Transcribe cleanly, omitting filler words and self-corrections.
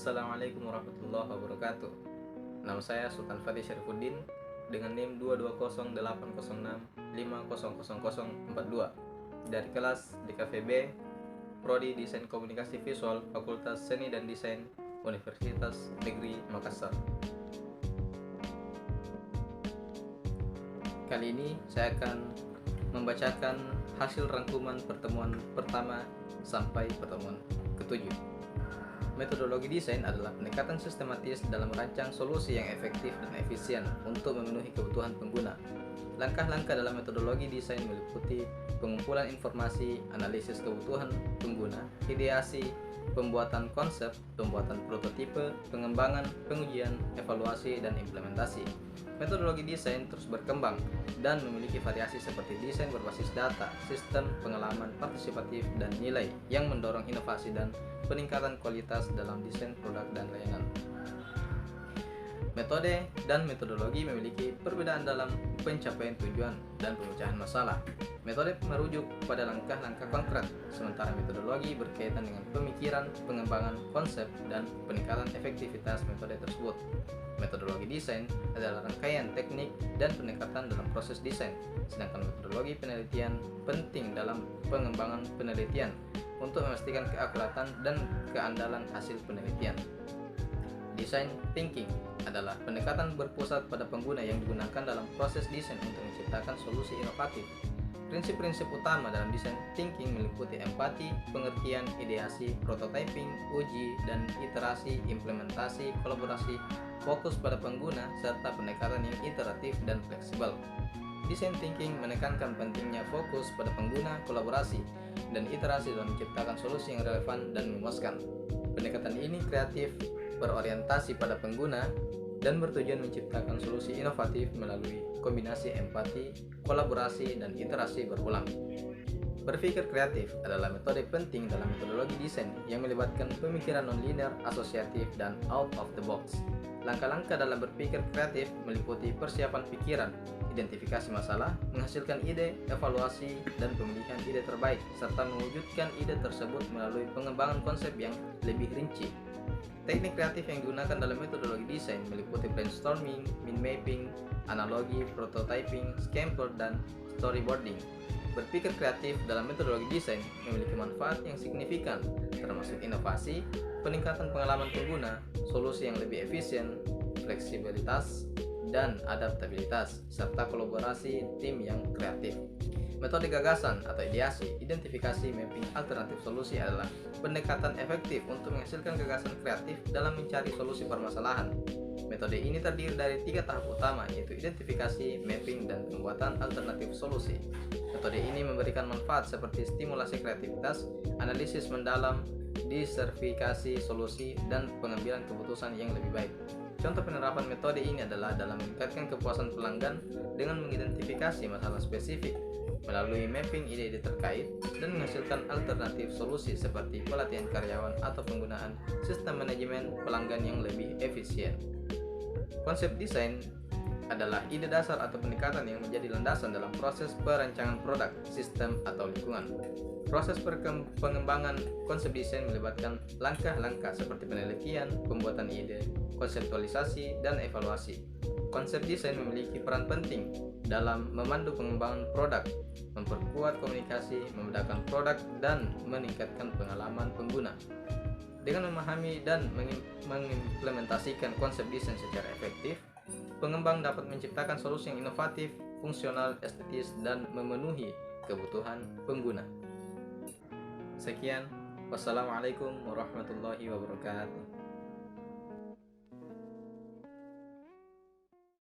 Assalamualaikum warahmatullahi wabarakatuh. Nama saya Sultan Fatih Syarifuddin dengan NIM 2208065000042 dari kelas DKVB Prodi Desain Komunikasi Visual Fakultas Seni dan Desain Universitas Negeri Makassar. Kali ini saya akan membacakan hasil rangkuman pertemuan pertama sampai pertemuan ketujuh. Metodologi desain adalah pendekatan sistematis dalam merancang solusi yang efektif dan efisien untuk memenuhi kebutuhan pengguna. Langkah-langkah dalam metodologi desain meliputi pengumpulan informasi, analisis kebutuhan pengguna, ideasi, pembuatan konsep, pembuatan prototipe, pengembangan, pengujian, evaluasi, dan implementasi. Metodologi desain terus berkembang dan memiliki variasi seperti desain berbasis data, sistem pengalaman partisipatif, dan nilai yang mendorong inovasi dan peningkatan kualitas dalam desain produk dan layanan. Metode dan metodologi memiliki perbedaan dalam pencapaian tujuan dan pemecahan masalah. Metode merujuk pada langkah-langkah konkret, sementara metodologi berkaitan dengan pemikiran, pengembangan konsep, dan peningkatan efektivitas metode tersebut. Metodologi desain adalah rangkaian teknik dan pendekatan dalam proses desain, sedangkan metodologi penelitian penting dalam pengembangan penelitian untuk memastikan keakuratan dan keandalan hasil penelitian. Design thinking adalah pendekatan berpusat pada pengguna yang digunakan dalam proses desain untuk menciptakan solusi inovatif. Prinsip-prinsip utama dalam design thinking meliputi empati, pengertian, ideasi, prototyping, uji, dan iterasi, implementasi, kolaborasi, fokus pada pengguna, serta pendekatan yang iteratif dan fleksibel. Design thinking menekankan pentingnya fokus pada pengguna, kolaborasi, dan iterasi dalam menciptakan solusi yang relevan dan memuaskan. Pendekatan ini kreatif, berorientasi pada pengguna, dan bertujuan menciptakan solusi inovatif melalui kombinasi empati, kolaborasi, dan iterasi berulang. Berpikir kreatif adalah metode penting dalam metodologi desain yang melibatkan pemikiran non-linear, asosiatif, dan out of the box. Langkah-langkah dalam berpikir kreatif meliputi persiapan pikiran, identifikasi masalah, menghasilkan ide, evaluasi, dan pemilihan ide terbaik, serta mewujudkan ide tersebut melalui pengembangan konsep yang lebih rinci. Teknik kreatif yang digunakan dalam metodologi desain meliputi brainstorming, mind mapping, analogi, prototyping, scamper, dan storyboarding. Berpikir kreatif dalam metodologi desain memiliki manfaat yang signifikan, termasuk inovasi, peningkatan pengalaman pengguna, solusi yang lebih efisien, fleksibilitas, dan adaptabilitas, serta kolaborasi tim yang kreatif. Metode gagasan atau ideasi, identifikasi, mapping, alternatif solusi adalah pendekatan efektif untuk menghasilkan gagasan kreatif dalam mencari solusi permasalahan. Metode ini terdiri dari 3 tahap utama, yaitu identifikasi, mapping, dan pembuatan alternatif solusi. Metode ini memberikan manfaat seperti stimulasi kreativitas, analisis mendalam, disertifikasi solusi, dan pengambilan keputusan yang lebih baik. Contoh penerapan metode ini adalah dalam meningkatkan kepuasan pelanggan dengan mengidentifikasi masalah spesifik, melalui mapping ide-ide terkait, dan menghasilkan alternatif solusi seperti pelatihan karyawan atau penggunaan sistem manajemen pelanggan yang lebih efisien. Konsep desain adalah ide dasar atau pendekatan yang menjadi landasan dalam proses perancangan produk, sistem, atau lingkungan. Proses pengembangan konsep desain melibatkan langkah-langkah seperti penelitian, pembuatan ide, konseptualisasi, dan evaluasi. Konsep desain memiliki peran penting dalam memandu pengembangan produk, memperkuat komunikasi, membedakan produk, dan meningkatkan pengalaman pengguna. Dengan memahami dan mengimplementasikan konsep desain secara efektif, pengembang dapat menciptakan solusi yang inovatif, fungsional, estetis, dan memenuhi kebutuhan pengguna. Sekian, wassalamualaikum warahmatullahi wabarakatuh.